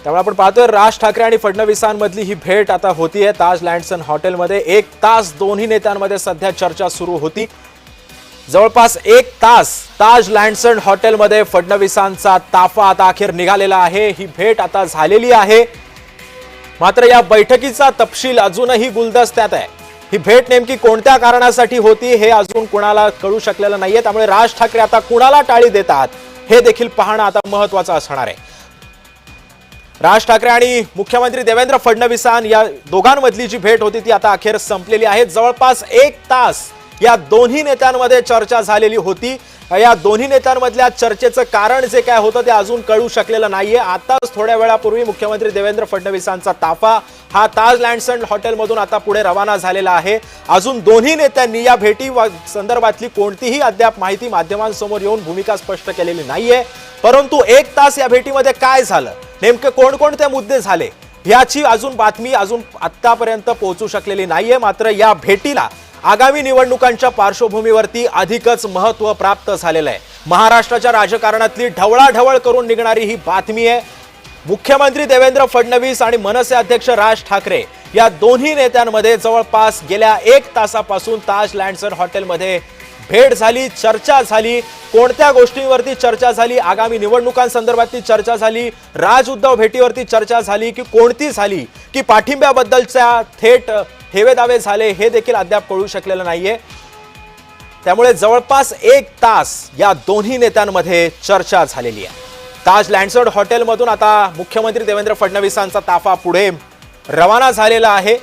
त्यामुळे आपण पाहतोय राज ठाकरे आणि फडणवीसांमधली ही भेट आता होतीये ताज लँडसन हॉटेलमध्ये। 1 तास दोन्ही नेत्यांमध्ये सध्या चर्चा सुरू होती। जवळपास 1 तास ताज लँडसन हॉटेलमध्ये फडणवीसांचा ताफा आता अखेर निघालेला आहे। ही भेट आता झालेली आहे, मात्र या बैठकीचा तपशील अजूनही गुलदस्त्यात आहे। ही भेट नेमकी कोणत्या कारणासाठी होती हे अजून कुणाला कळू शकलेलं नाहीये। त्यामुळे राज ठाकरे आता कुणाला टाळी देतात हे देखील पाहणं आता महत्त्वाचं असणार आहे। राज ठाकरे आणि मुख्यमंत्री देवेंद्र फडणवीसां या दोघांमधली जी भेट होती ती आता अखेर संपलेली आहे। जवळपास 1 तास या दोन्ही नेत्यांमध्ये चर्चा झालेली होती। या दोन्ही नेत्यांमधल्या चर्चेचं कारण जे काय होतं ते अजून कळू शकलेलं नाहीये। आताच थोड्या वेळापूर्वी मुख्यमंत्री देवेंद्र फडणवीसांचा ताफा हा ताज लँडसन हॉटेलमधून आता पुढे रवाना झालेला आहे। अजून दोन्ही नेत्यांनी या भेटी संदर्भातली कोणतीही अद्याप माहिती माध्यमांसमोर येऊन भूमिका स्पष्ट केलेली नाहीये। परंतु 1 तास या भेटीमध्ये काय झालं, नेमके कोणकोणते मुद्दे झाले याची अजून बातमी आतापर्यंत पोहोचू शकलेली नाहीये। मात्र या भेटीला आगामी निवडणुकांच्या पार्श्वभूमीवरती अधिकच महत्त्व प्राप्त झालेलं आहे। महाराष्ट्राच्या राजकारणातली ढवळाढवळ करून निघणारी ही बातमी आहे। मुख्यमंत्री देवेंद्र फडणवीस आणि मनसे अध्यक्ष राज ठाकरे या दोन्ही नेत्यांमध्ये जवळपास गेल्या 1 तासापासून ताज लँडसन हॉटेलमध्ये भेट झाली, चर्चा झाली। कोणत्या गोष्टींवरती चर्चा झाली, आगामी निवडणुकांसंदर्भातली चर्चा झाली, राज उद्धव भेटीवरती चर्चा झाली की कोणती झाली, की पाठिंब्याबद्दलच्या थेट हेवेदावे झाले हे देखील अद्याप कळू शकलेलं नाहीये। त्यामुळे जवळपास 1 तास या दोन्ही नेत्यांमध्ये चर्चा झालेली आहे। ताज लँडसन हॉटेलमधून आता मुख्यमंत्री देवेंद्र फडणवीसांचा ताफा पुढे रवाना झालेला आहे।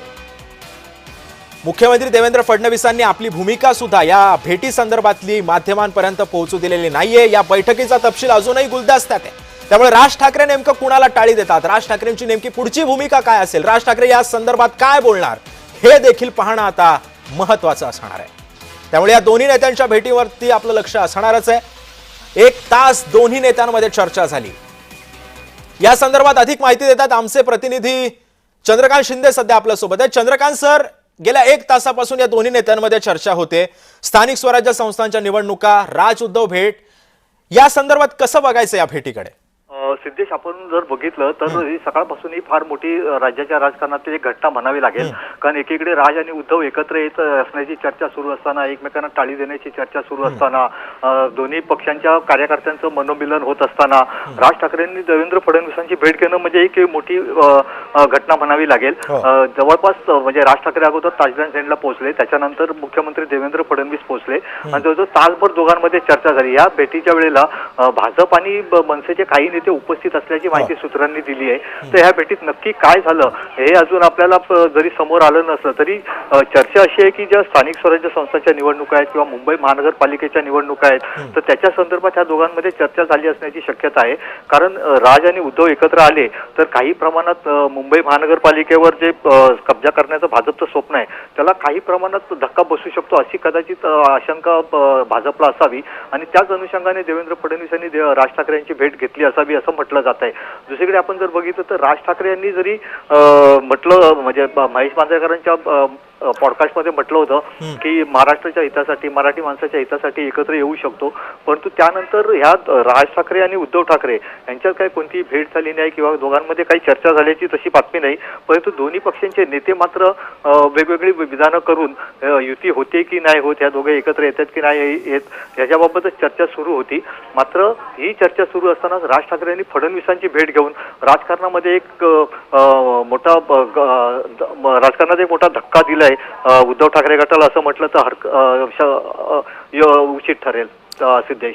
मुख्यमंत्री देवेंद्र फडणवीसांनी आपली भूमिका सुद्धा या भेटी संदर्भातली माध्यमांपर्यंत पोहोचू दिलेली नाहीये। या बैठकीचा तपशील अजूनही गुलदस्त्यात आहे। त्यामुळे राज ठाकरे नेमकं कुणाला टाळी देतात, राज ठाकरेंची नेमकी पुढची भूमिका काय असेल, राज ठाकरे या संदर्भात काय बोलणार हे देखील पाहणं आता महत्त्वाचं असणार आहे। त्यामुळे या दोन्ही नेत्यांच्या भेटीवरती आपलं लक्ष असणारच आहे। 1 तास दोन्ही नेत्यांमध्ये चर्चा झाली। या संदर्भात अधिक माहिती देतात आमचे प्रतिनिधी चंद्रकांत शिंदे सध्या आपल्या सोबत आहेत। चंद्रकांत सर, गेल्या 1 तासापासून या दोन्ही नेत्यांमध्ये चर्चा होते। स्थानिक स्वराज्य संस्थांच्या निवडणुका, राज उद्धव भेट, या संदर्भात कसं बघायचं या भेटीकडे? सिद्धेश, आपण जर बघितलं तर सकाळपासून ही फार मोठी राज्याच्या राजकारणातील एक घटना म्हणावी लागेल। कारण एकीकडे राज आणि उद्धव एकत्र येत असण्याची चर्चा सुरू असताना, एकमेकांना टाळी देण्याची चर्चा सुरू असताना, दोन्ही पक्षांच्या कार्यकर्त्यांचं मनोमिलन होत असताना राज ठाकरेंनी देवेंद्र फडणवीसांची भेट घेणं म्हणजे एक मोठी घटना म्हणावी लागेल। जवळपास म्हणजे राज ठाकरे अगोदर ताजलँड सेंडला पोहोचले, त्याच्यानंतर मुख्यमंत्री देवेंद्र फडणवीस पोहोचले आणि जवळजवळ तासभर दोघांमध्ये चर्चा झाली। या भेटीच्या वेळेला भाजप आणि मनसेचे काही नेते उपस्थित असल्याची माहिती सूत्रांनी दिली आहे। तर ह्या भेटीत नक्की काय झालं हे अजून आपल्याला जरी समोर आलं नसलं तरी चर्चा अशी आहे की ज्या स्थानिक स्वराज्य संस्थांच्या निवडणुका आहेत किंवा मुंबई महानगरपालिकेच्या निवडणुका आहेत तर त्याच्या संदर्भात ह्या दोघांमध्ये चर्चा झाली असण्याची शक्यता आहे। कारण राज आणि उद्धव एकत्र आले तर काही प्रमाणात मुंबई महानगरपालिकेवर जे कब्जा करण्याचं भाजपचं स्वप्न आहे त्याला काही प्रमाणात धक्का बसू शकतो अशी कदाचित आशंका भाजपला असावी आणि त्याच अनुषंगाने देवेंद्र फडणवीस यांनी राज ठाकरे यांची भेट घेतली असावी असं म्हटलं जात आहे। दुसरीकडे आपण जर बघितलं तर राज ठाकरे यांनी जरी म्हटलं म्हणजे महेश मांजरेकरांच्या पॉडकास्टमध्ये म्हटलं होतं की महाराष्ट्राच्या हितासाठी, मराठी माणसाच्या हितासाठी एकत्र येऊ शकतो, परंतु त्यानंतर ह्या राज ठाकरे आणि उद्धव ठाकरे यांच्यात काही कोणतीही भेट झाली नाही किंवा दोघांमध्ये काही चर्चा झाल्याची तशी बातमी नाही। परंतु दोन्ही पक्षांचे नेते मात्र वेगवेगळी विधानं करून युती होते की नाही होत, ह्या दोघे एकत्र येतात की नाही येत याच्याबाबतच चर्चा सुरू होती। मात्र ही चर्चा सुरू असताना राज ठाकरे यांनी फडणवीसांची भेट घेऊन राजकारणामध्ये एक मोठा धक्का दिलाय उद्धव ठाकरे गटाला असं म्हटलं तर उचित ठरेल। सिद्धेश,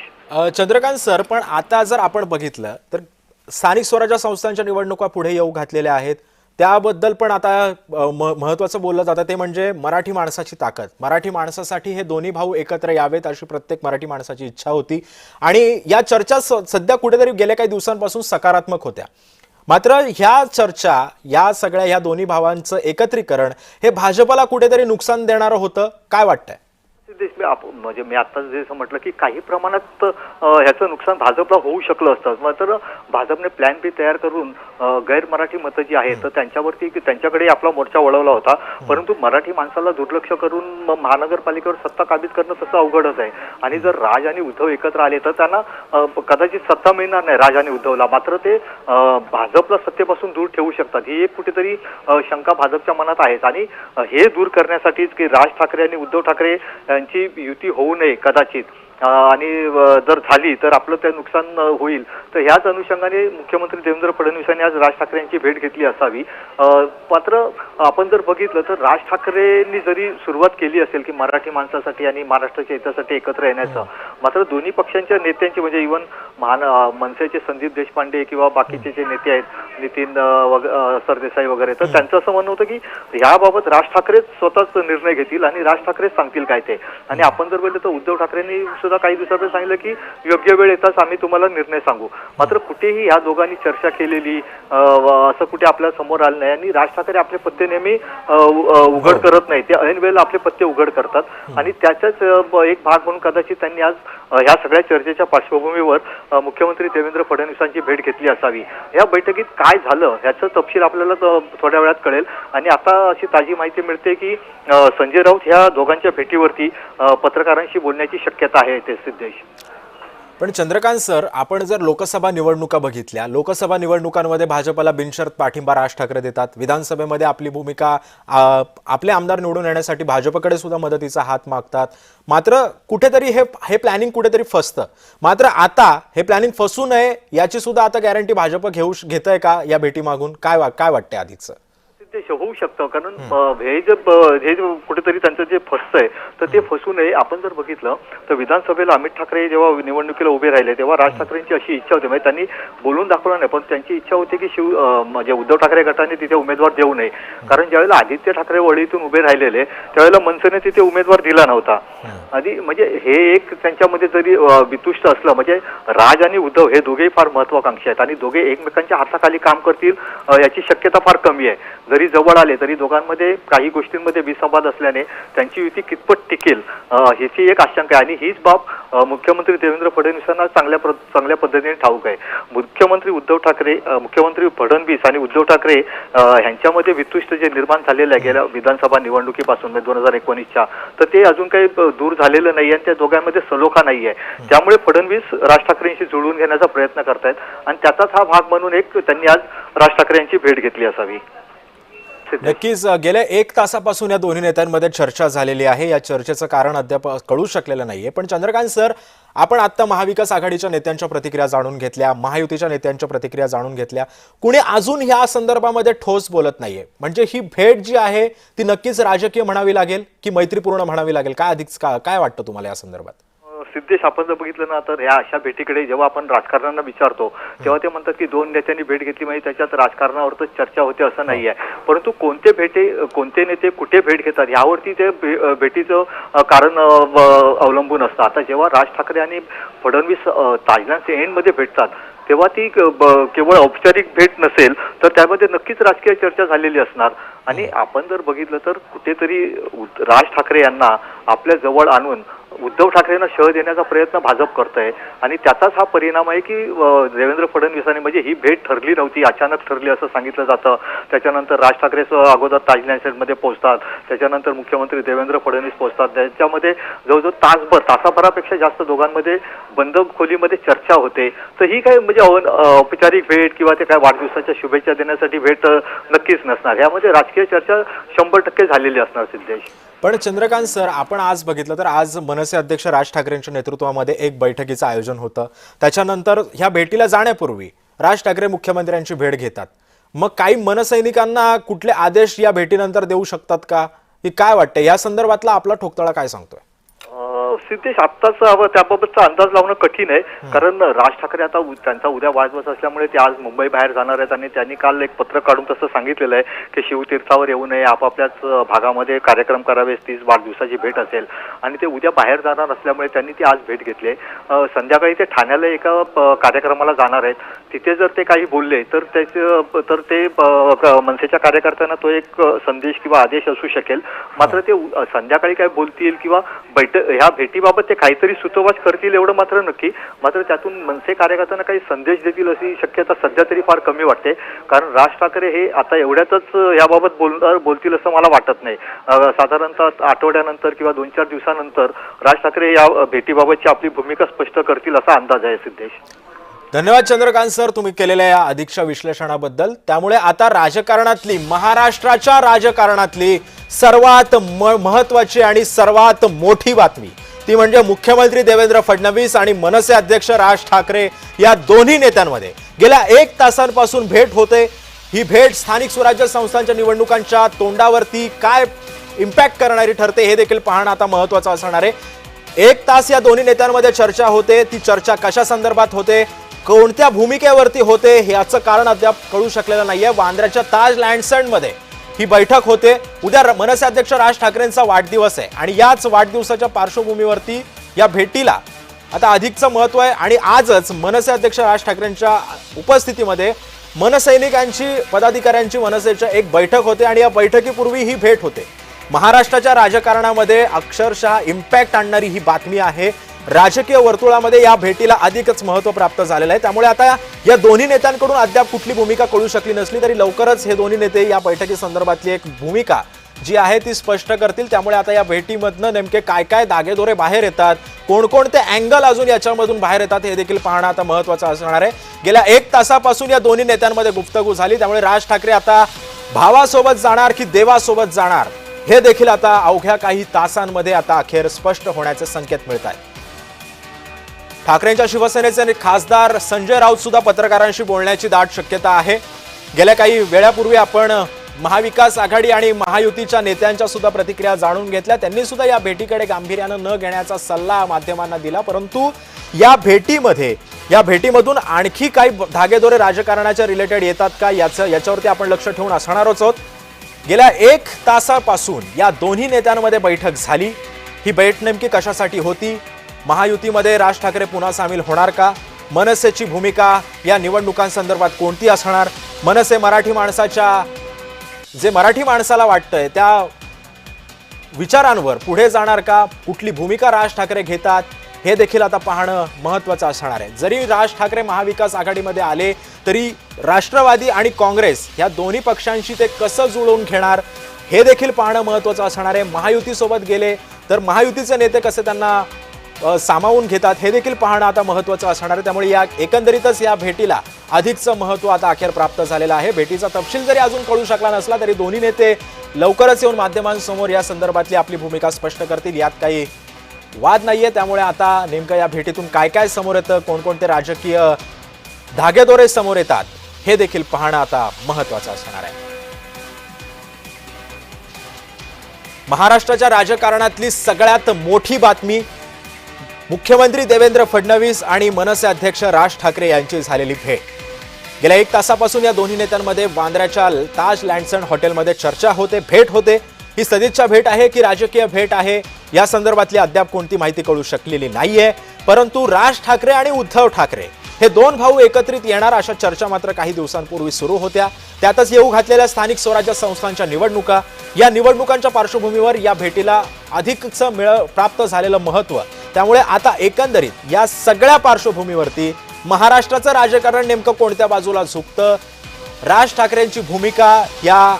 चंद्रकांत सर, पण आता जर आपण बघितलं तर स्थानिक स्वराज्य संस्थांच्या निवडणुका पुढे येऊ घातलेल्या आहेत, त्याबद्दल पण आता महत्त्वाचं बोललं जातं ते म्हणजे मराठी माणसाची ताकद। मराठी माणसासाठी हे दोन्ही भाऊ एकत्र यावेत अशी प्रत्येक मराठी माणसाची इच्छा होती आणि या चर्चा सध्या कुठेतरी गेल्या काही दिवसांपासून सकारात्मक होत्या। मात्र ह्या चर्चा, या सगळ्या ह्या दोन्ही भावांचं एकत्रीकरण हे भाजपला कुठेतरी नुकसान देणारं होतं, काय वाटतंय? म्हणजे मी आता जसं म्हटलं की काही प्रमाणात ह्याचं नुकसान भाजपला होऊ शकलं असतं, मात्र भाजपने प्लॅन बी तयार करून गैर मराठी मतं जी आहेत तर त्यांच्यावरती त्यांच्याकडे आपला मोर्चा वळवला होता. परंतु मराठी माणसाला दुर्लक्ष करून महानगरपालिकेवर सत्ता काबीज करणं तसं अवघडच आहे. आणि जर राज आणि उद्धव एकत्र आले तर त्यांना कदाचित सत्ता मिळणार नाही राज आणि उद्धवला, मात्र ते भाजपला सत्तेपासून दूर ठेवू शकतात. ही एक कुठेतरी शंका भाजपच्या मनात आहेच. आणि हे दूर करण्यासाठीच की राज ठाकरे आणि उद्धव ठाकरे यांची युती होऊ नये कदाचित, आणि जर झाली तर आपलं ते नुकसान होईल, तर ह्याच अनुषंगाने मुख्यमंत्री देवेंद्र फडणवीसांनी आज राज ठाकरे यांची भेट घेतली असावी. मात्र आपण जर बघितलं तर राज ठाकरेंनी जरी सुरुवात केली असेल की मराठी माणसासाठी आणि महाराष्ट्राच्या हितासाठी एकत्र येण्याचं, मात्र दोन्ही पक्षांच्या नेत्यांची म्हणजे इव्हन मनसेचे संदीप देशपांडे किंवा बाकीचे जे नेते आहेत नितीन सरदेसाई वगैरे, तर त्यांचं असं म्हणणं होतं की याबाबत राज ठाकरेच स्वतःच निर्णय घेतील आणि राज ठाकरेच सांगतील काय ते. आणि आपण जर बघितलं तर उद्धव ठाकरेंनी सुद्धा काही दिवसापूर्वी सांगितलं की योग्य वेळ येताच आम्ही तुम्हाला निर्णय सांगू. मात्र कुठेही ह्या दोघांनी चर्चा केलेली असं कुठे आपल्या समोर आलं नाही. आणि राज ठाकरे आपले पत्ते नेहमी उघड करत नाही, ते ऐन वेळेला आपले पत्ते उघड करतात. आणि त्याचाच एक भाग म्हणून कदाचित त्यांनी आज ह्या सगळ्या चर्चेच्या पार्श्वभूमीवर मुख्यमंत्री देवेंद्र फडणवीसांची भेट घेतली असावी. या बैठकीत काय झालं ह्याचं तपशील आपल्याला थोड्या वेळात कळेल. आणि आता अशी ताजी माहिती मिळते की संजय राऊत ह्या दोघांच्या भेटीवरती पत्रकारांशी बोलण्याची शक्यता आहे ते सिद्धेश. पण चंद्रकांत सर, आपण जर लोकसभा निवडणुका बघितल्या, लोकसभा निवडणुकांमध्ये भाजपला बिनशर्त पाठिंबा राज ठाकरे देतात. विधानसभेमध्ये आपली भूमिका आपले आमदार निवडून येण्यासाठी भाजपकडे सुद्धा मदतीचा हात मागतात. मात्र कुठेतरी हे प्लॅनिंग कुठेतरी फसतं. मात्र आता हे प्लॅनिंग फसू नये याची सुद्धा आता गॅरंटी भाजप घेतंय का या भेटीमागून? काय वाटतंय आधीच? ते होऊ शकतं, कारण हे जे कुठेतरी त्यांचं जे फसतंय तर ते फसू नये. आपण जर बघितलं तर विधानसभेला अमित ठाकरे जेव्हा निवडणुकीला उभे राहिले तेव्हा राज ठाकरेंची अशी इच्छा होती, म्हणजे त्यांनी बोलून दाखवलं नाही, पण त्यांची इच्छा होती की म्हणजे उद्धव ठाकरे गटाने तिथे उमेदवार देऊ नये. कारण ज्यावेळेला आदित्य ठाकरे वळीतून उभे राहिलेले त्यावेळेला मनसेने तिथे उमेदवार दिला नव्हता. आधी म्हणजे हे एक त्यांच्यामध्ये जरी वितुष्ट असलं, म्हणजे राज आणि उद्धव हे दोघेही फार महत्वाकांक्षी आहेत आणि दोघे एकमेकांच्या हाताखाली काम करतील याची शक्यता फार कमी आहे. जरी जवळ आले तरी दोघांमध्ये काही गोष्टींमध्ये विसंवाद असल्याने त्यांची युती कितपत टिकेल ह्याची एक आशंका आहे. आणि हीच बाब मुख्यमंत्री देवेंद्र फडणवीसांना चांगल्या पद्धतीने ठाऊक आहे. मुख्यमंत्री फडणवीस आणि उद्धव ठाकरे ह्यांच्यामध्ये वितुष्ट जे निर्माण झालेलं आहे गेल्या विधानसभा निवडणुकीपासून 2019च्या, तर ते अजून काही दूर झालेलं नाही आणि त्या दोघांमध्ये सलोखा नाही आहे. त्यामुळे फडणवीस राज ठाकरेंशी जुळवून घेण्याचा प्रयत्न करतायत आणि त्याचाच हा भाग म्हणून एक त्यांनी आज राज ठाकरे यांची भेट घेतली असावी. नक्कीच गेल्या 1 तासापासून या दोन्ही नेत्यांमध्ये चर्चा झालेली आहे. या चर्चेचं कारण अद्याप कळू शकलेलं नाहीये. पण चंद्रकांत सर, आपण आता महाविकास आघाडीच्या नेत्यांच्या प्रतिक्रिया जाणून घेतल्या, महायुतीच्या नेत्यांच्या प्रतिक्रिया जाणून घेतल्या. कुणी अजून या संदर्भामध्ये ठोस बोलत नाहीये. म्हणजे ही भेट जी आहे ती नक्कीच राजकीय म्हणावी लागेल की मैत्रीपूर्ण म्हणावी लागेल? काय वाटतं तुम्हाला या संदर्भात? सिद्धेश, आपण जर बघितलं ना तर ह्या अशा भेटीकडे जेव्हा आपण राजकारण्यांना विचारतो तेव्हा ते म्हणतात की 2 नेत्यांनी भेट घेतली म्हणजे त्याच्यात राजकारणावरच चर्चा होते असं नाही आहे. परंतु कोणते नेते कुठे भेट घेतात ह्यावरती ते भेटीचं कारण अवलंबून असतं. आता जेव्हा राज ठाकरे आणि फडणवीस ताजलँड एंडमध्ये भेटतात तेव्हा ती केवळ औपचारिक भेट नसेल तर त्यामध्ये नक्कीच राजकीय चर्चा झालेली असणार. आणि आपण जर बघितलं तर कुठेतरी राज ठाकरे यांना आपल्या जवळ आणून उद्धव ठाकरेंना शह देण्याचा प्रयत्न भाजप करतंय आणि त्याचाच हा परिणाम आहे की देवेंद्र फडणवीसांनी, म्हणजे ही भेट ठरली नव्हती, अचानक ठरली असं सांगितलं जातं. त्याच्यानंतर राज ठाकरे अगोदर ताजलँडमध्ये पोहोचतात, त्याच्यानंतर मुख्यमंत्री देवेंद्र फडणवीस पोहोचतात. त्याच्यामध्ये जवळजवळ तासाभरापेक्षा जास्त दोघांमध्ये बंद खोलीमध्ये चर्चा होते. तर ही काय म्हणजे औपचारिक भेट किंवा ते काय वाढदिवसाच्या शुभेच्छा देण्यासाठी भेट नक्कीच नसणार. यामध्ये राजकीय चर्चा 100% झालेली असणार सिद्धेश. पण चंद्रकांत सर, आपण आज बघितलं तर आज मनसे अध्यक्ष राज ठाकरेंच्या नेतृत्वामध्ये एक बैठकीचं आयोजन होतं. त्याच्यानंतर ह्या भेटीला जाण्यापूर्वी राज ठाकरे मुख्यमंत्र्यांची भेट घेतात. मग काही मनसैनिकांना कुठले आदेश या भेटीनंतर देऊ शकतात का? की काय वाटतं या संदर्भातला आपला ठोकताळा काय सांगतोय? सिद्धेश आत्ताच त्याबाबतचा अंदाज लावणं कठीण आहे, कारण राज ठाकरे आता त्यांचा उद्या वाढदिवस असल्यामुळे ते आज मुंबई बाहेर जाणार आहेत आणि त्यांनी काल एक पत्र काढून तसं सांगितलेलं आहे की शिवतीर्थावर येऊ नये, आपापल्याच भागामध्ये कार्यक्रम करावे, 30 वाढदिवसाची भेट असेल आणि ते उद्या बाहेर जाणार असल्यामुळे त्यांनी ती आज भेट घेतली. संध्याकाळी ते ठाण्याला एका कार्यक्रमाला जाणार आहेत. तिथे जर ते काही बोलले तर ते मनसेच्या कार्यकर्त्यांना तो एक संदेश किंवा आदेश असू शकेल. मात्र ते संध्याकाळी काय बोलतील किंवा ह्या भेटीबाबत ते काहीतरी सुतोवाच करतील एवढं मात्र नक्की. मात्र त्यातून मनसे कार्यकर्त्यांना काही संदेश देतील अशी शक्यता सध्या तरी फार कमी वाटते, कारण राज ठाकरे हे आता एवढ्यातच याबाबत बोलतील असं मला वाटत नाही. साधारणतः आठवड्यानंतर किंवा 2-4 दिवसानंतर राज ठाकरे या भेटीबाबतची आपली भूमिका स्पष्ट करतील असा अंदाज आहे. सिद्धेश, धन्यवाद चंद्रकांत सर तुम्ही केलेल्या या अधिकच्या विश्लेषणाबद्दल. त्यामुळे आता राजकारणातली, महाराष्ट्राच्या राजकारणातली सर्वात महत्वाची आणि सर्वात मोठी बातमी ती म्हणजे मुख्यमंत्री देवेंद्र फडणवीस आणि मनसे अध्यक्ष राज ठाकरे या दोन्ही नेत्यांमध्ये गेल्या 1 तासांपासून भेट होते. ही भेट स्थानिक स्वराज्य संस्थांच्या निवडणुकांच्या तोंडावरती काय इम्पॅक्ट करणारी ठरते हे देखील पाहणं आता महत्वाचं असणार आहे. 1 तास या दोन्ही नेत्यांमध्ये चर्चा होते. ती चर्चा कशा संदर्भात होते, कोणत्या भूमिकेवरती होते याचं कारण अद्याप कळू शकलेलं नाहीये. वांद्र्याच्या ताज लँडसनमध्ये ही बैठक होते. उद्या मनसे अध्यक्ष राज ठाकरेंचा वाढदिवस आहे आणि याच वाढदिवसाच्या पार्श्वभूमीवरती या भेटीला आता अधिकचं महत्व आहे. आणि आजच मनसे अध्यक्ष राज ठाकरेंच्या उपस्थितीमध्ये मनसैनिकांची, पदाधिकाऱ्यांची मनसेच्या एक बैठक होते आणि या बैठकीपूर्वी ही भेट होते. महाराष्ट्राच्या राजकारणामध्ये अक्षरशः इम्पॅक्ट आणणारी ही बातमी आहे. राजकीय वर्तुळामध्ये या भेटीला अधिकच महत्व प्राप्त झालेलं आहे. त्यामुळे आता या दोन्ही नेत्यांकडून अद्याप कुठली भूमिका कळू शकली नसली तरी लवकरच हे दोन्ही नेते या बैठकी संदर्भातली एक भूमिका जी आहे ती स्पष्ट करतील. त्यामुळे आता या भेटीमधनं नेमके काय काय दागेदोरे बाहेर येतात, कोणकोणते अँगल अजून याच्यामधून बाहेर येतात हे देखील पाहणं आता महत्वाचं असणार आहे. गेल्या 1 तासापासून या दोन्ही नेत्यांमध्ये गुफ्तगू झाली. त्यामुळे राज ठाकरे आता भावासोबत जाणार की देवासोबत जाणार हे देखील आता अवघ्या काही तासांमध्ये आता अखेर स्पष्ट होण्याचे संकेत मिळत आहेत. ठाकरेंच्या शिवसेनेचे खासदार संजय राऊत सुद्धा पत्रकारांशी बोलण्याची दाट शक्यता आहे. गेल्या काही वेळापूर्वी आपण महाविकास आघाडी आणि महायुतीच्या नेत्यांच्या सुद्धा प्रतिक्रिया जाणून घेतल्या. त्यांनी सुद्धा या भेटीकडे गांभीर्यानं न घेण्याचा सल्ला माध्यमांना दिला. परंतु या भेटीमधून आणखी काही धागेदोरे राजकारणाच्या रिलेटेड येतात का याच्यावरती आपण लक्ष ठेवून असणार आहोत. गेल्या 1 तासापासून या दोन्ही नेत्यांमध्ये बैठक झाली. ही बैठक नेमकी कशासाठी होती, महायुतीमध्ये राज ठाकरे पुन्हा सामील होणार का, मनसेची भूमिका या निवडणुकांसंदर्भात कोणती असणार, मनसे मराठी माणसाला वाटतंय त्या विचारांवर पुढे जाणार का, कुठली भूमिका राज ठाकरे घेतात हे देखील आता पाहणं महत्वाचं असणार आहे. जरी राज ठाकरे महाविकास आघाडीमध्ये आले तरी राष्ट्रवादी आणि काँग्रेस या दोन्ही पक्षांशी ते कसं जुळवून घेणार हे देखील पाहणं महत्वाचं असणार आहे. महायुतीसोबत गेले तर महायुतीचे नेते कसे त्यांना सामावून घेतात हे देखील पाहणं आता महत्वाचं असणार आहे. त्यामुळे या एकंदरीतच या भेटीला अधिकचं महत्व आता अखेर प्राप्त झालेलं आहे. भेटीचा तपशील जरी अजून कळू शकला नसला तरी दोन्ही नेते लवकरच येऊन माध्यमांसमोर या संदर्भातली आपली भूमिका स्पष्ट करतील. यात काही वाद नाहीये. त्यामुळे आता नेमकं या भेटीतून काय काय समोर येतं, कोणकोणते राजकीय धागेदोरे समोर येतात हे देखील पाहणं आता महत्वाचं असणार आहे. महाराष्ट्राच्या राजकारणातली सगळ्यात मोठी बातमी मुख्यमंत्री देवेंद्र फडणवीस आणि मनसे अध्यक्ष राज ठाकरे यांची झालेली भेट. गेल्या 1 तासापासून या दोन्ही नेत्यांमध्ये वांद्र्याच्या ताज लँडसन हॉटेलमध्ये चर्चा होते, भेट होते. ही सदिच्छा भेट आहे की राजकीय भेट आहे या संदर्भातली अद्याप कोणती माहिती कळू शकलेली नाहीये. परंतु राज ठाकरे आणि उद्धव ठाकरे हे 2 भाऊ एकत्रित येणार अशा चर्चा मात्र काही दिवसांपूर्वी सुरू होत्या. त्यातच येऊ घातलेल्या स्थानिक स्वराज्य संस्थांच्या निवडणुका, या निवडणुकांच्या पार्श्वभूमीवर या भेटीला अधिकचं प्राप्त झालेलं महत्व. त्यामुळे आता एकंदरीत या सगळ्या पार्श्वभूमीवरती महाराष्ट्राचं राजकारण नेमकं कोणत्या बाजूला झुकतं, राज ठाकरेंची भूमिका या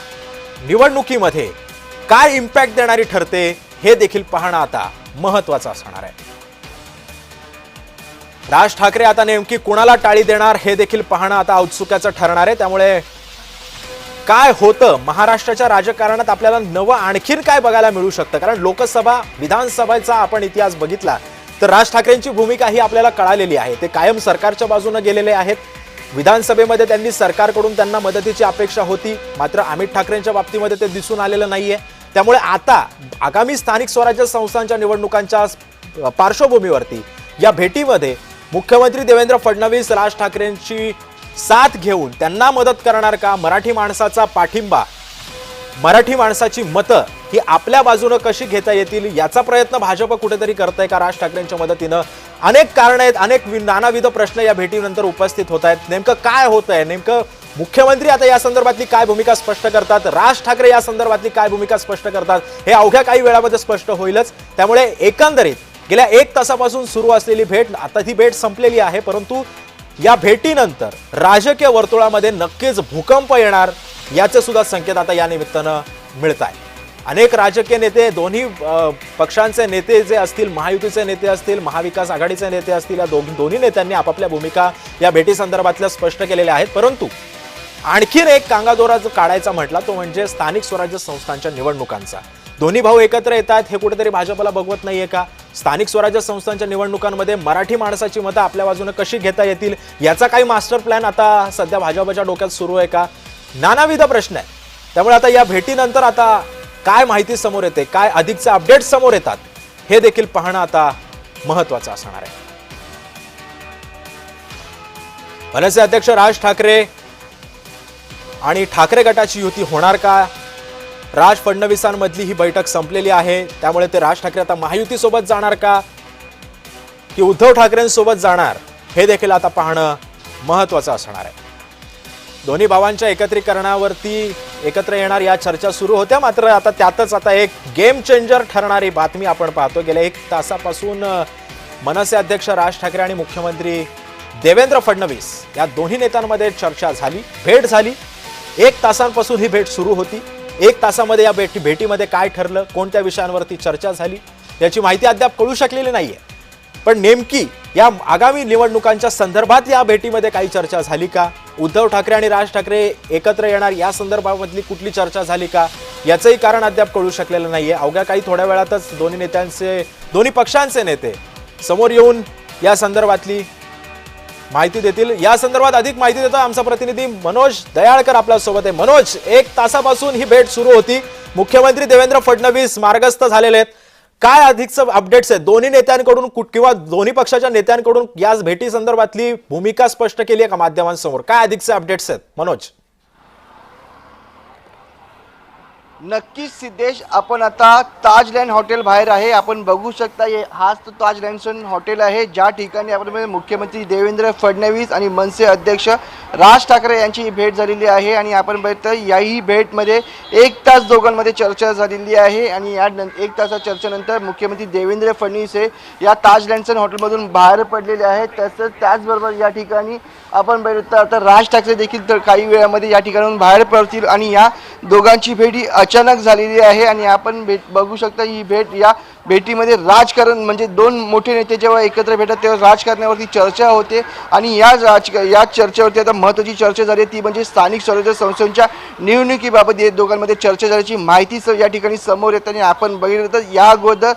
निवडणुकीमध्ये काय इम्पॅक्ट देणारी ठरते हे देखील पाहणं आता महत्वाचं असणार आहे. राज ठाकरे आता नेमकी कुणाला टाळी देणार हे देखील पाहणं आता औत्सुक्याचं ठरणार आहे. त्यामुळे काय होतं महाराष्ट्राच्या राजकारणात आपल्याला नवं आणखीन काय बघायला मिळू शकतं, कारण लोकसभा विधानसभेचा आपण इतिहास बघितला तर राज ठाकरेंची भूमिका ही आपल्याला कळालेली आहे. ते कायम सरकारच्या बाजूने गेलेले आहेत. विधानसभेमध्ये त्यांनी सरकारकडून त्यांना मदतीची अपेक्षा होती, मात्र अमित ठाकरेंच्या बाबतीमध्ये ते दिसून आलेलं नाहीये. त्यामुळे आता आगामी स्थानिक स्वराज्य संस्थांच्या निवडणुकांच्या पार्श्वभूमीवरती या भेटीमध्ये मुख्यमंत्री देवेंद्र फडणवीस राज ठाकरेंची साथ घेऊन त्यांना मदत करणार का? मराठी माणसाचा पाठिंबा, मराठी माणसाची मतं ही आपल्या बाजूने कशी घेता येतील याचा प्रयत्न भाजप कुठेतरी करतंय का राज ठाकरेंच्या मदतीनं? अनेक कारण आहेत, अनेक नानाविध प्रश्न या भेटीनंतर उपस्थित होत आहेत. नेमकं काय होतंय? नेमकं मुख्यमंत्री आता या संदर्भातली काय भूमिका स्पष्ट करतात, राज ठाकरे या संदर्भातली काय भूमिका स्पष्ट करतात, हे अवघ्या काही वेळामध्ये स्पष्ट होईलच. त्यामुळे एकंदरीत गेल्या 1 तासापासून सुरू असलेली भेट, आता ही भेट संपलेली आहे, परंतु या भेटीनंतर राजकीय वर्तुळामध्ये नक्कीच भूकंप येणार याचे सुद्धा संकेत आता या निमित्तानं मिळत आहे. अनेक राजकीय नेते, दोन्ही पक्षांचे नेते जे असतील, महायुतीचे नेते असतील, महाविकास आघाडीचे नेते असतील, या दोन्ही नेत्यांनी आपापल्या भूमिका या भेटी संदर्भातल्या स्पष्ट केलेल्या आहेत. परंतु आणखीन एक कांगादोरा जो काढायचा म्हटला तो म्हणजे स्थानिक स्वराज्य संस्थांच्या निवडणुकांचा. दोन्ही भाऊ एकत्र येत आहेत हे कुठेतरी भाजपला बघवत नाहीये का? स्थानिक स्वराज्य संस्थांच्या निवडणुकांमध्ये मराठी माणसाची मतं आपल्या बाजूने कशी घेता येतील याचा काही मास्टर प्लॅन आता सध्या भाजपच्या डोक्यात सुरू आहे का? नानाविध प्रश्न आहे. त्यामुळे आता या भेटीनंतर आता काय माहिती समोर येते, काय अधिकचे अपडेट समोर येतात हे देखील पाहणं आता महत्त्वाचं असणार आहे. मनसे अध्यक्ष राज ठाकरे आणि ठाकरे गटाची युती होणार का? राज फडणवीसांमधली ही बैठक संपलेली आहे, त्यामुळे ते राज ठाकरे आता महायुतीसोबत जाणार का की उद्धव ठाकरेंसोबत जाणार हे देखील आता पाहणं महत्त्वाचं असणार आहे. दोन्ही भावांच्या एकत्रीकरणावरती एकत्र येणार या चर्चा सुरू होत्या, मात्र आता त्यातच आता एक गेम चेंजर ठरणारी बातमी आपण पाहतो. गेल्या 1 तासापासून मनसे अध्यक्ष राज ठाकरे आणि मुख्यमंत्री देवेंद्र फडणवीस या दोन्ही नेत्यांमध्ये चर्चा झाली, भेट झाली. 1 तासांपासून ही भेट सुरू होती. 1 तासामध्ये या भेटीमध्ये काय ठरलं, कोणत्या विषयांवरती चर्चा झाली याची माहिती अद्याप कळू शकलेली नाहीये. पण नेमकी या आगामी निवडणुकांच्या संदर्भात या भेटीमध्ये काही चर्चा झाली का? उद्धव ठाकरे आणि राज ठाकरे एकत्र येणार या संदर्भामधली कुठली चर्चा झाली का याचंही कारण अद्याप कळू शकलेलं नाहीये. अवघ्या काही थोड्या वेळातच दोन्ही पक्षांचे नेते समोर येऊन या संदर्भातली माहिती देतील. या संदर्भात अधिक माहिती देतो आमचा प्रतिनिधी मनोज दयाळकर आपल्या सोबत आहे. मनोज, 1 तासापासून ही भेट सुरू होती, मुख्यमंत्री देवेंद्र फडणवीस मार्गस्थ झालेले आहेत. काय अधिकचं अपडेट्स आहेत दोन्ही नेत्यांकडून किंवा दोन्ही पक्षाच्या नेत्यांकडून या भेटी संदर्भातली भूमिका स्पष्ट केली आहे का माध्यमांसमोर? काय अधिकचे अपडेट्स आहेत मनोज? नक्कीच सिद्धेश, आपण आता ताजलँड हॉटेल बाहेर आहे. आपण बघू शकता हाच तो ताजलँड हॉटेल आहे ज्या ठिकाणी आपण मुख्यमंत्री देवेंद्र फडणवीस आणि मनसे अध्यक्ष राज ठाकरे यांची भेट झालेली आहे. आणि आपण बघतो याही भेटमध्ये 1 तास दोघांमध्ये चर्चा झालेली आहे. आणि या 1 तासाच्या चर्चेनंतर मुख्यमंत्री देवेंद्र फडणवीस हे या ताजलँड हॉटेलमधून बाहेर पडलेले आहेत. तसंच त्याचबरोबर या ठिकाणी आपण बघतो आता राज ठाकरे देखील तर काही वेळामध्ये या ठिकाणाहून बाहेर पडतील. आणि या दोघांची भेट ही अचानक झालेली आहे. आणि आपण बघू शकता ही भेट, या भेटीमध्ये राजकारण म्हणजे 2 मोठे नेते जेव्हा एकत्र भेटतात तेव्हा राजकारणावरती चर्चा होते. आणि या चर्चेवरती आता महत्त्वाची चर्चा झाली ती म्हणजे स्थानिक स्वराज्य संस्थांच्या निवडणुकीबाबत या दोघांमध्ये चर्चा झाल्याची माहिती या ठिकाणी समोर येते. आणि आपण बघितलं तर या अगोदर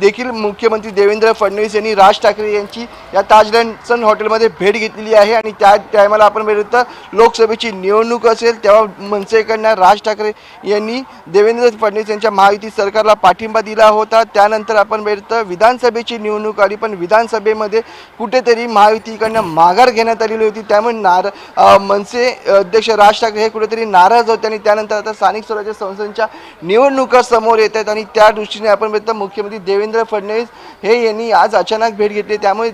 देखील मुख्यमंत्री देवेंद्र फडणवीस यांनी राज ठाकरे यांची या ताजलँड हॉटेलमध्ये भेट घेतलेली आहे. आणि त्या टायमाला आपण बघितलं लोकसभेची निवडणूक असेल तेव्हा मनसेकडनं राज ठाकरे यांनी देवेंद्र फडणवीस यांच्या महायुती सरकारला पाठिंबा दिला होता. त्यानंतर आपण बघितलं विधानसभेची निवडणूक आली, पण विधानसभेमध्ये कुठेतरी महायुतीकडनं माघार घेण्यात आलेली होती. त्यामुळे मनसे अध्यक्ष राज ठाकरे हे कुठेतरी नाराज होते. आणि त्यानंतर आता स्थानिक स्वराज्य संस्थांच्या निवडणुका समोर येत आहेत. आणि त्या दृष्टीने आपण बघितलं मुख्यमंत्री देवेंद्र फडणवीस हे यांनी आज अचानक भेट घेतली. त्यामुळे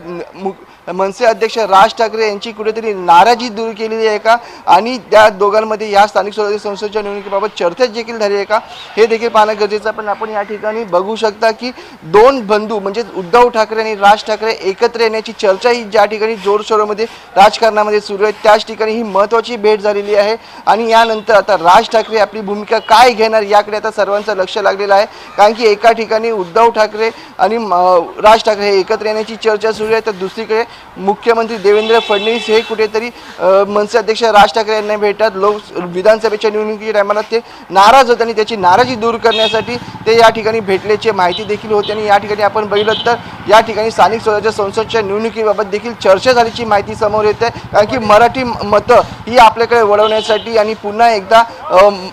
मनसे अध्यक्ष राज ठाकरे यांची कुठेतरी नाराजी दूर केलेली आहे का आणि त्या दोघांमध्ये या स्थानिक स्वराज्य संस्थेच्या निवडणुकीबाबत चर्चा देखील झाली आहे का हे देखील पाहणं गरजेचं आहे. पण आपण या ठिकाणी बघू शकता की 2 बंधू म्हणजे उद्धव ठाकरे आणि राज ठाकरे एकत्र येण्याची चर्चा ही ज्या ठिकाणी जोरशोरामध्ये राजकारणामध्ये सुरू आहे त्याच ठिकाणी ही महत्त्वाची भेट झालेली आहे. आणि यानंतर आता राज ठाकरे आपली भूमिका काय घेणार याकडे आता सर्वांचं लक्ष लागलेलं आहे. कारण की एका ठिकाणी उद्धव ठाकरे आणि राज ठाकरे हे एकत्र येण्याची चर्चा सुरू आहे तर दुसरीकडे मुख्यमंत्री देवेंद्र फडणवीस हे कुठेतरी मनसे अध्यक्ष राज ठाकरे यांना भेटतात. विधानसभेच्या निवडणुकीच्या टायमाला ते नाराज होते आणि त्याची नाराजी दूर करण्यासाठी ते या ठिकाणी भेटल्याची माहिती देखील होती. आणि या ठिकाणी आपण बघितलं तर या ठिकाणी स्थानिक स्वराज्य संस्थांच्या निवडणुकीबाबत देखील चर्चा झाल्याची माहिती समोर येते. कारण की मराठी मतं ही आपल्याकडे वळवण्यासाठी आणि पुन्हा एकदा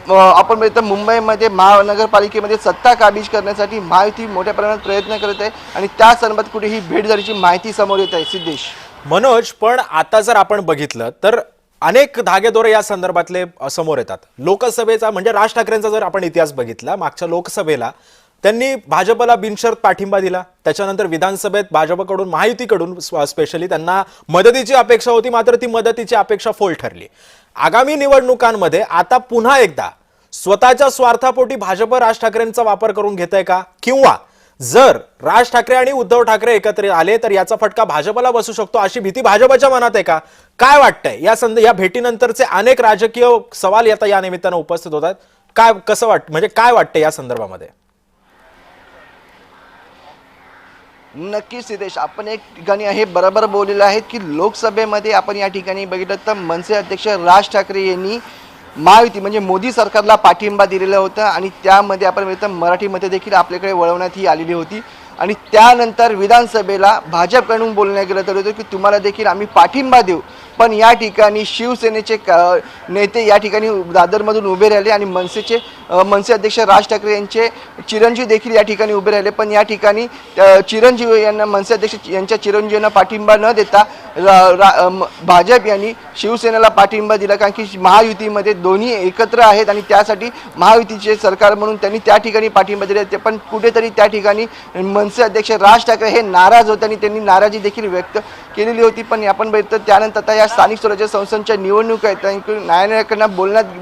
आपण बघितलं मुंबईमध्ये महानगरपालिकेमध्ये सत्ता काबीज करण्यासाठी महायुती मोठ्या प्रमाणात प्रयत्न करत आहे आणि त्या संदर्भात कुठे ही भेट झाल्याची माहिती समोर येत आहे. सिद्धेश, मनोज, पण आता जर आपण बघितलं तर अनेक धागेदोरे या संदर्भातले समोर येतात. लोकसभेचा म्हणजे राज ठाकरेंचा जर आपण इतिहास बघितला, मागच्या लोकसभेला त्यांनी भाजपला बिनशर्त पाठिंबा दिला. त्याच्यानंतर विधानसभेत भाजपकडून महायुतीकडून स्पेशली त्यांना मदतीची अपेक्षा होती, मात्र ती मदतीची अपेक्षा फोल ठरली. आगामी निवडणुकांमध्ये आता पुन्हा एकदा स्वतःच्या स्वार्थापोटी भाजप राज ठाकरेंचा वापर करून घेत आहे का, किंवा जर राज ठाकरे आणि उद्धव ठाकरे एकत्र आले तर याचा फटका भाजपला बसू शकतो अशी भीती भाजपच्या मनात आहे का? काय वाटतंय या भेटीनंतरचे अनेक राजकीय सवाल आता या निमित्तानं उपस्थित होतात. काय वाटतंय या संदर्भामध्ये? नक्कीच सिद्धेश, आपण एक ठिकाणी हे बरोबर बोललेलं आहे की लोकसभेमध्ये आपण या ठिकाणी बघितलं तर मनसे अध्यक्ष राज ठाकरे यांनी महायुती म्हणजे मोदी सरकारला पाठिंबा दिलेला होता आणि त्यामध्ये आपण बघितलं मराठीमध्ये देखील आपल्याकडे वळवण्यात ही आलेली होती. आणि त्यानंतर विधानसभेला भाजपकडून बोलण्यात गेलं तर होतं की तुम्हाला देखील आम्ही पाठिंबा देऊ, पण या ठिकाणी शिवसेनेचे नेते या ठिकाणी दादरमधून उभे राहिले आणि मनसे अध्यक्ष राज ठाकरे यांचे चिरंजीव देखील या ठिकाणी उभे राहिले. पण या ठिकाणी चिरंजीव यांना मनसे अध्यक्ष यांच्या चिरंजीवांना पाठिंबा न देता भाजप यांनी शिवसेनेला पाठिंबा दिला. कारण की महायुतीमध्ये दोन्ही एकत्र आहेत आणि त्यासाठी महायुतीचे सरकार म्हणून त्यांनी त्या ठिकाणी पाठिंबा दिला. ते पण कुठेतरी त्या ठिकाणी मनसे अध्यक्ष राज ठाकरे हे नाराज होते आणि त्यांनी नाराजी देखील व्यक्त केलेली होती. पण आपण बघितलं त्यानंतर आता या स्थानिक स्वराज्य संस्थांच्या निवडणुका आहेत, न्यायालयाकडनं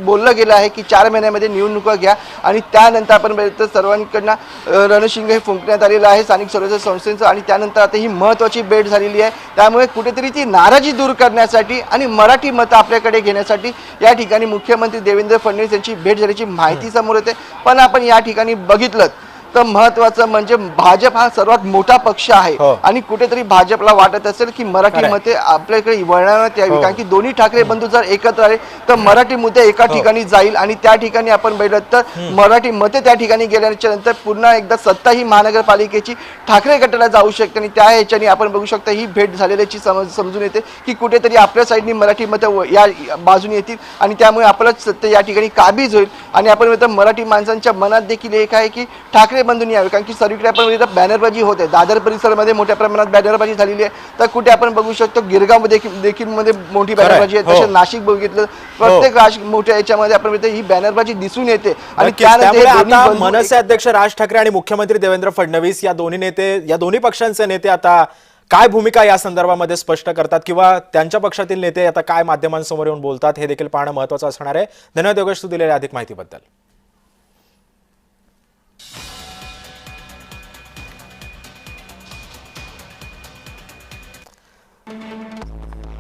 बोललं गेलं आहे की 4 महिन्यामध्ये निवडणुका घ्या आणि त्यानंतर आपण बघितलं सर्वांकडनं रणशिंग हे फुंकण्यात आलेलं आहे स्थानिक स्वराज्य संस्थेचं. आणि त्यानंतर आता ही महत्त्वाची भेट झालेली आहे. त्यामुळे कुठेतरी ती नाराजी दूर करण्यासाठी आणि मराठी मतं आपल्याकडे घेण्यासाठी या ठिकाणी मुख्यमंत्री देवेंद्र फडणवीस यांची भेट झाल्याची माहिती समोर येते. पण आपण या ठिकाणी बघितलं तर महत्वाचं म्हणजे भाजप हा सर्वात मोठा पक्ष आहे आणि कुठेतरी भाजपला वाटत असेल की मराठी मते आपल्याकडे वळवण्यात यावी. कारण की दोन्ही ठाकरे बंधू जर एकत्र आले तर मराठी मुद्दे एका ठिकाणी जाईल आणि त्या ठिकाणी आपण बघितलं तर मराठी मते त्या ठिकाणी गेल्याच्या नंतर पुन्हा एकदा सत्ता ही महानगरपालिकेची ठाकरे गटाला जाऊ शकते. आणि त्या ह्याच्याने आपण बघू शकता ही भेट झालेल्याची समजून येते की कुठेतरी आपल्या साईडनी मराठी मतं या बाजूने येतील आणि त्यामुळे आपलंच सत्ता या ठिकाणी काबीज होईल. आणि आपण बघितलं मराठी माणसांच्या मनात देखील एक आहे की ठाकरे बंधूंनी यावे. कारण की सर्वीकडे आपण बघितलं बॅनरबाजी होते, दादर परिसरामध्ये मोठ्या प्रमाणात बॅनरबाजी झालेली आहे. तर कुठे आपण बघू शकतो गिरगाव देखील मध्ये मोठी बॅनरबाजी आहे. तसे नाशिक बघितलं प्रत्येक मोठ्या याच्यामध्ये आपण बघितलं ही बॅनरबाजी दिसून येते. आणि त्यानंतर मनसे अध्यक्ष राज ठाकरे आणि मुख्यमंत्री देवेंद्र फडणवीस या दोन्ही पक्षांचे नेते आता काय भूमिका या संदर्भामध्ये स्पष्ट करतात किंवा त्यांच्या पक्षातील नेते आता काय माध्यमांसमोर येऊन बोलतात हे देखील पाहणं महत्त्वाचं असणार आहे. धन्यवाद योगेश, तू दिलेल्या अधिक माहितीबद्दल.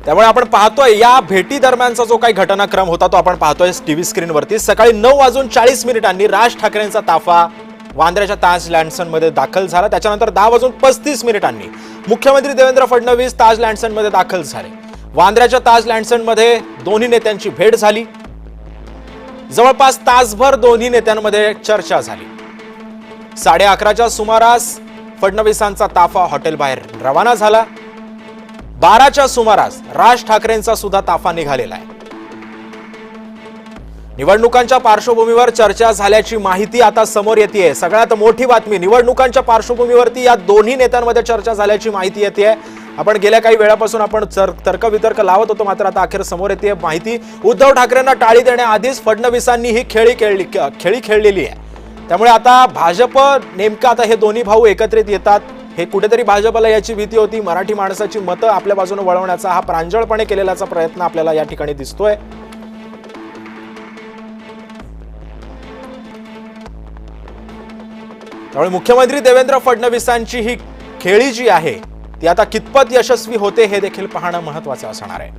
त्यामुळे आपण पाहतोय या भेटी दरम्यानचा जो काही घटनाक्रम होता तो आपण पाहतोय टीव्ही स्क्रीनवरती. सकाळी 9:40 राज ठाकरेंचा ताफा वांद्र्याच्या ताज लँडसन मध्ये दाखल झाला. त्याच्यानंतर 10:35 मुख्यमंत्री देवेंद्र फडणवीस ताज लँडसन मध्ये दाखल झाले. वांद्र्याच्या ताज लँडसन मध्ये दोन्ही नेत्यांची भेट झाली. जवळपास तासभर दोन्ही नेत्यांमध्ये चर्चा झाली. 11:30च्या सुमारास फडणवीसांचा ताफा हॉटेल बाहेर रवाना झाला. 12च्या सुमारास राज ठाकरेंचा सुद्धा ताफा निघालेला आहे. निवडणुकांच्या पार्श्वभूमीवर चर्चा झाल्याची माहिती आता समोर येते. सगळ्यात मोठी बातमी, निवडणुकांच्या पार्श्वभूमीवरती या दोन्ही नेत्यांमध्ये चर्चा झाल्याची माहिती येते. आपण गेल्या काही वेळापासून आपण तर्कवितर्क लावत होतो, मात्र आता अखेर समोर येते माहिती. उद्धव ठाकरेंना टाळी देण्याआधीच फडणवीसांनी ही खेळी खेळलेली आहे. त्यामुळे आता भाजप नेमकं आता हे दोन्ही भाऊ एकत्रित येतात हे कुठेतरी भाजपला याची भीती होती. मराठी माणसाची मतं आपल्या बाजूने वळवण्याचा हा प्रांजळपणे केलेलाचा प्रयत्न आपल्याला या ठिकाणी दिसतोय. त्यामुळे मुख्यमंत्री देवेंद्र फडणवीसांची ही खेळी जी आहे ती आता कितपत यशस्वी होते हे देखील पाहणं महत्त्वाचं असणार आहे.